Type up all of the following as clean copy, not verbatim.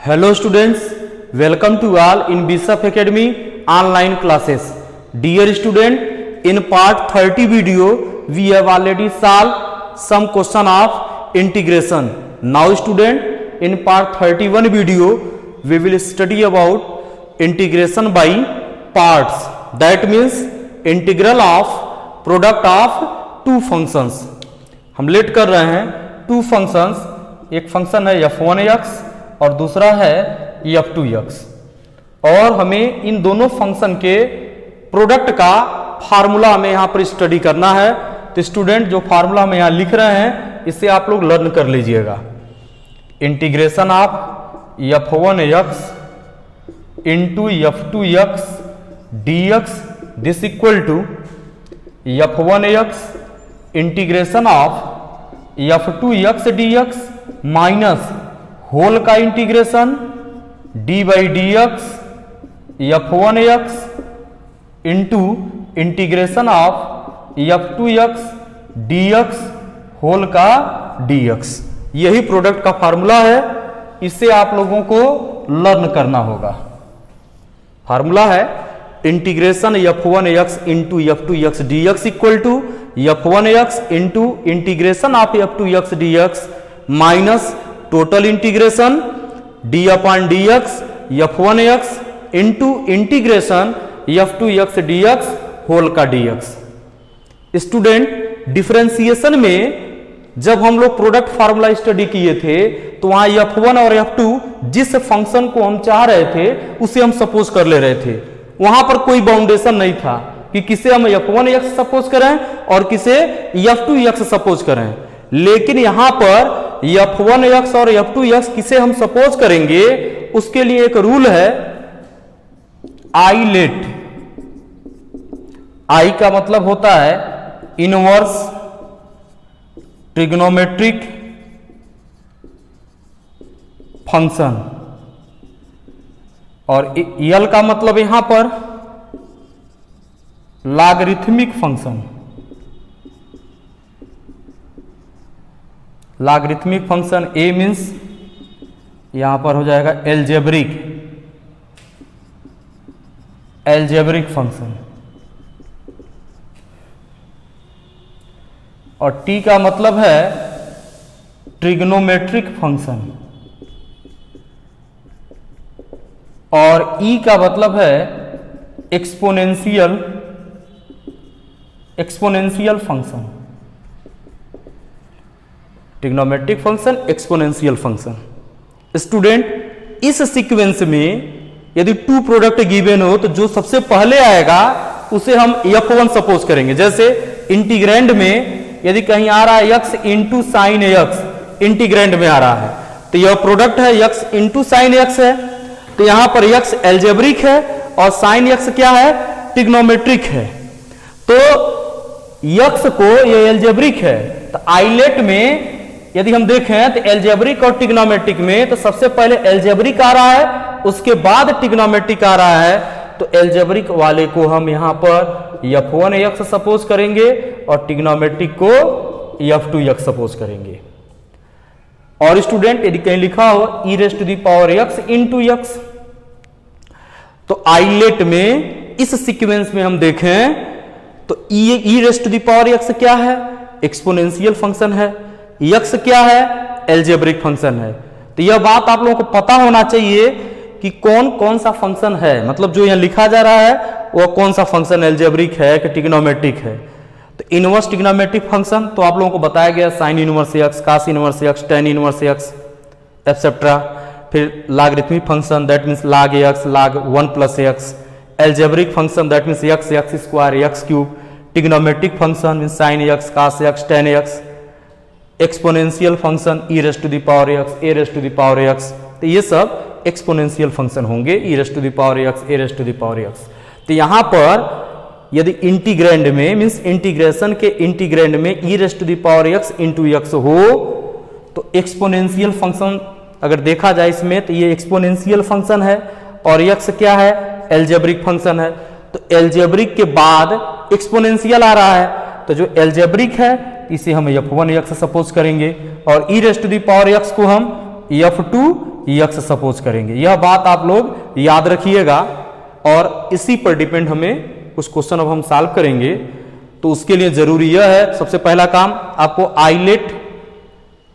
Hello students, welcome to all in Bishop Academy online classes. Dear student, in part 30 video we have already solved some question of integration. Now student, in part 31 video we will study about integration by parts. That means integral of product of two functions. हम late कर रहे हैं two functions, एक function है f1x और दूसरा है f2x और हमें इन दोनों फंक्शन के प्रोडक्ट का फार्मूला हमें यहाँ पर स्टडी करना है। तो स्टूडेंट जो फार्मूला हम यहाँ लिख रहे हैं इसे आप लोग लर्न कर लीजिएगा। Integration of f1x into f2x dx this equal to f1x integration of f2x dx minus whole का integration d by D X f1x into integration of f2x dx whole का dx। यही प्रोडक्ट का formula है, इसे आप लोगों को learn करना होगा। फार्मूला है integration f1x into f2x dx equal to f1x into integration of f2x dx minus total integration d upon dx f1x into integration f2x dx whole का dx। स्टूडेंट डिफरेंशिएशन में जब हम लोग प्रोडक्ट फार्मूला स्टडी किए थे तो वहां f1 और f2 जिस फंक्शन को हम चाह रहे थे उसे हम सपोज कर ले रहे थे। वहां पर कोई बाउंडेशन नहीं था कि किसे हम f1x सपोज करें और किसे f2x सपोज करें, लेकिन यहां पर f1x और f2x किसे हम सपोज करेंगे उसके लिए एक रूल है आई लेट। आई का मतलब होता है इनवर्स ट्रिग्नोमेट्रिक फंक्शन और यल का मतलब यहां पर लॉगरिथमिक फंक्शन। लॉगरिथमिक फंक्शन ए मीन्स यहां पर हो जाएगा एल्जेब्रिक फंक्शन और टी का मतलब है ट्रिग्नोमेट्रिक फंक्शन और ई का मतलब है exponential function. Trigonometric function, exponential function. Student इस सीक्वेंस में यदि टू प्रोडक्ट गिवन हो तो जो सबसे पहले आएगा उसे हम f1 सपोज करेंगे। जैसे इंटीग्रैंड में यदि कहीं आ रहा है x into sine x, integrand में आ रहा है तो यह प्रोडक्ट है x इंटू साइन x है, तो यहां पर x एल्जेब्रिक है और साइन x क्या है, ट्रिग्नोमेट्रिक है। तो x को ये एल्जेब्रिक है तो आइलेट में यदि हम देखें तो एल्जेब्रिक और ट्रिग्नोमेट्रिक में तो सबसे पहले एल्जेब्रिक आ रहा है उसके बाद ट्रिग्नोमेट्रिक आ रहा है, तो एल्जेब्रिक वाले को हम यहां पर f1x सपोज करेंगे और ट्रिग्नोमेट्रिक को f2x सपोज करेंगे। और स्टूडेंट यदि कहीं लिखा हो e⁻x इंटू x तो आइलेट में इस सीक्वेंस में हम देखें तो e⁻x क्या है, एक्सपोनेंशियल फंक्शन है, x क्या है, एल्जेब्रिक फंक्शन है। तो यह बात आप लोगों को पता होना चाहिए कि कौन कौन सा फंक्शन है, मतलब जो यहां लिखा जा रहा है वह कौन सा फंक्शन एल्जेब्रिक है कि ट्रिग्नोमेट्रिक है। तो इनवर्स ट्रिग्नोमेट्रिक फंक्शन तो आप लोगों को बताया गया sine inverse x, cos inverse x, tan inverse x etcetera. फिर logarithmic function that means log x, log 1 plus x, algebraic function that means x square x cube, trigonometric function means sin x, cos x, tan x, exponential function e⁻x, तो ये सब exponential function होंगे e⁻x। तो यहां पर यदि integrand में means integration के इंटीग्रैंड में e⁻x इंटू x हो तो एक्सपोनेंशियल फंक्शन अगर देखा जाए इसमें तो ये एक्सपोनेंशियल फंक्शन है और x क्या है, एल्जेब्रिक फंक्शन है। तो एल्जेब्रिक के बाद एक्सपोनेंशियल आ रहा है तो जो एल्जेब्रिक है इसे हम f1x सपोज करेंगे और e⁻x को हम f2 x सपोज करेंगे। यह बात आप लोग याद रखिएगा और इसी पर डिपेंड हमें कुछ क्वेश्चन अब हम सॉल्व करेंगे। तो उसके लिए जरूरी यह है, सबसे पहला काम आपको आइलेट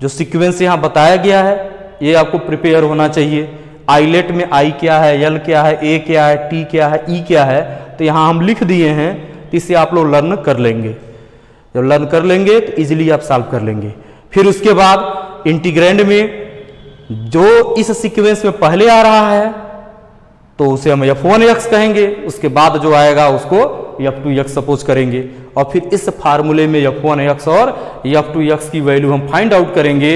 जो सीक्वेंस यहां बताया गया है ये आपको प्रिपेयर होना चाहिए। आइलेट में आई क्या है, एल क्या है, ए क्या है, टी क्या है, ई क्या है, तो यहां हम लिख दिए हैं, तो इसे आप लोग लर्न कर लेंगे। जब लर्न कर लेंगे तो इजीली आप सॉल्व कर लेंगे। फिर उसके बाद इंटीग्रैंड में जो इस सीक्वेंस में पहले आ रहा है तो उसे हम f1x कहेंगे, उसके बाद जो आएगा उसको f2x सपोज करेंगे और फिर इस फार्मूले में f1x और f2x की वैल्यू हम फाइंड आउट करेंगे।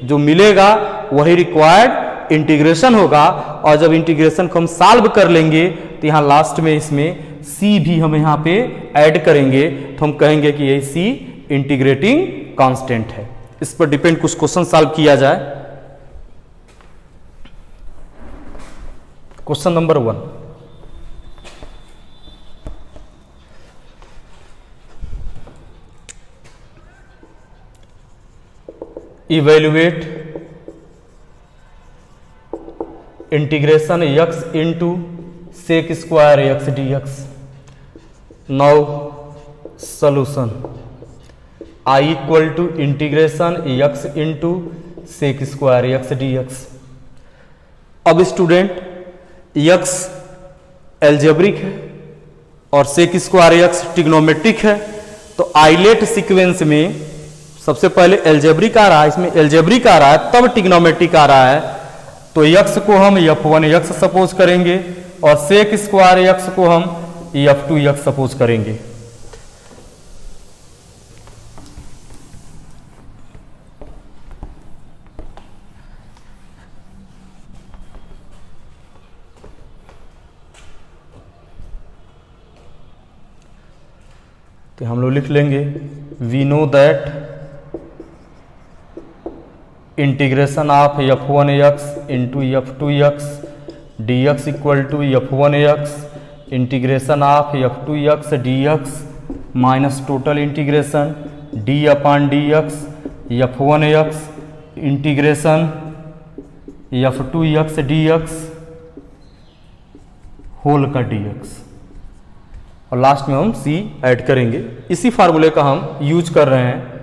जो मिलेगा वही रिक्वायर्ड इंटीग्रेशन होगा और जब इंटीग्रेशन को हम सॉल्व कर लेंगे तो यहाँ लास्ट में इसमें c भी हम यहाँ पे ऐड करेंगे तो हम कहेंगे कि ये c इंटीग्रेटिंग कांस्टेंट है। इस पर डिपेंड कुछ क्वेश्चन सॉल्व किया जाए। Question number 1, evaluate integration x into sec square x dx। Now solution I equal to integration x into sec square x dx। अब स्टूडेंट x एल्जेब्रिक है और सेक square x trigonometric है, तो islet sequence में सबसे पहले एल्जेब्रिक आ रहा है, इसमें एल्जेब्रिक आ रहा है तब ट्रिग्नोमेट्रिक आ रहा है, तो x को हम f1x सपोज करेंगे और सेक स्क्वायर x को हम f2x सपोज करेंगे। तो हम लोग लिख लेंगे we know that integration of f1x into f2x dx equal to f1x integration of f2x dx minus total integration d upon dx f1x integration f2x dx whole का dx और लास्ट में हम c ऐड करेंगे। इसी फार्मूले का हम use कर रहे हैं।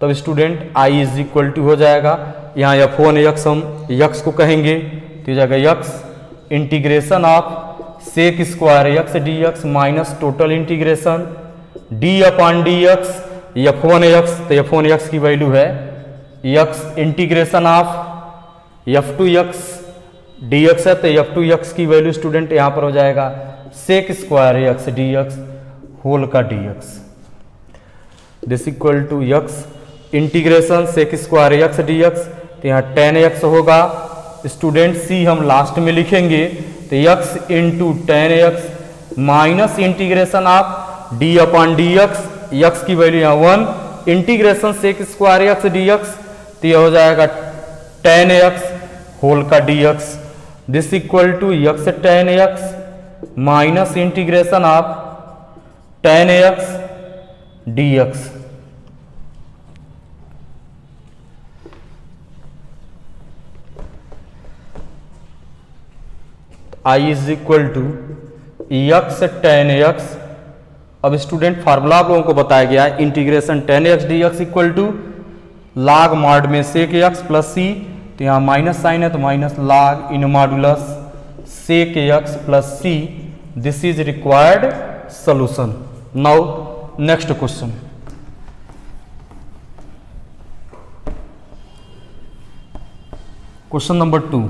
तब student i is equal to हो जाएगा, यहाँ f1x हम x को कहेंगे तो हो जाएगा x integration of sec square x dx minus total integration d upon dx f1x, तो f1x की वैल्यू है x integration of f2x dx है, तो f2x की वैल्यू स्टूडेंट यहाँ पर हो जाएगा sec square x dx whole का dx। This equal to x integration sec square x dx, तो यहाँ 10x होगा। स्टूडेंट c हम लास्ट में लिखेंगे तो x into 10x minus integration of d upon dx, x की वैल्यू यहाँ 1 integration sec square x dx, तो यह हो जाएगा 10x होल का dx। This equal to x 10x minus integration of 10x dx। I is equal to x 10x। अब student formula आप लोगों को बताया गया है integration 10x dx equal to log mod में सेक x प्लस c, तो यहाँ माइनस साइन है तो minus log in modulus sec x plus c। This is required solution. Now next question, question number 2,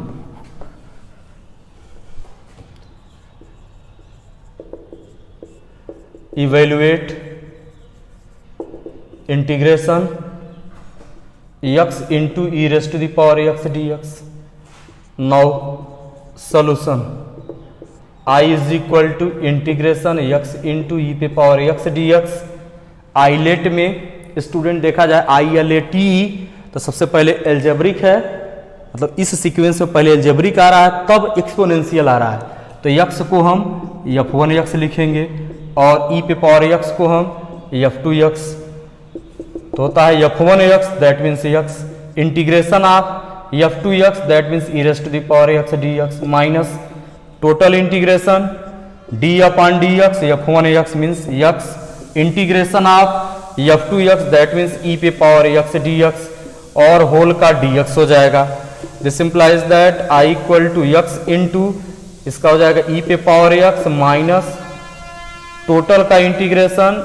evaluate integration x into E raise to the power x dx। Now solution I is equal to integration x into E पे power x dx। आइलेट में student देखा जाए ILAT तो सबसे पहले algebraic है, मतलब इस सीक्वेंस में पहले एल्जेब्रिक आ रहा है तब एक्सपोनेंशियल आ रहा है, तो x को हम f1x लिखेंगे और e पे पावर x को हम f2x, तो होता है f1x that means x integration of f2x that means e raised to the power x dx minus total integration d upon dx f1x means x integration of f2x that means e पे power x dx और whole का dx हो जाएगा। This implies that i equal to x into इसका हो जाएगा e पे power x minus total का integration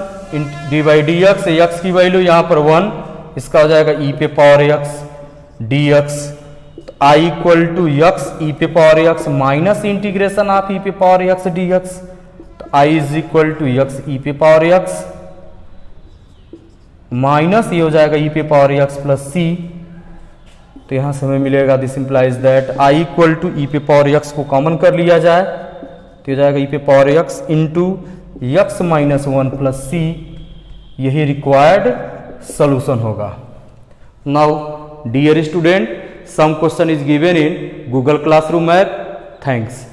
d by D x, x की वैल्यू यहाँ पर 1, इसका हो जाएगा e पे power x dx। i equal to x e पे power x minus integration of e पे पावर x dx। तो i is equal to x e पे पावर x माइनस ये हो जाएगा e पे पावर x प्लस c। तो यहां से हमें मिलेगा this implies that i equal to e पे पावर x को कॉमन कर लिया जाए तो हो जाएगा e पे power x into x minus 1 plus c। यही रिक्वायर्ड सोल्यूशन होगा। Now dear student, some question is given in Google classroom app. Thanks.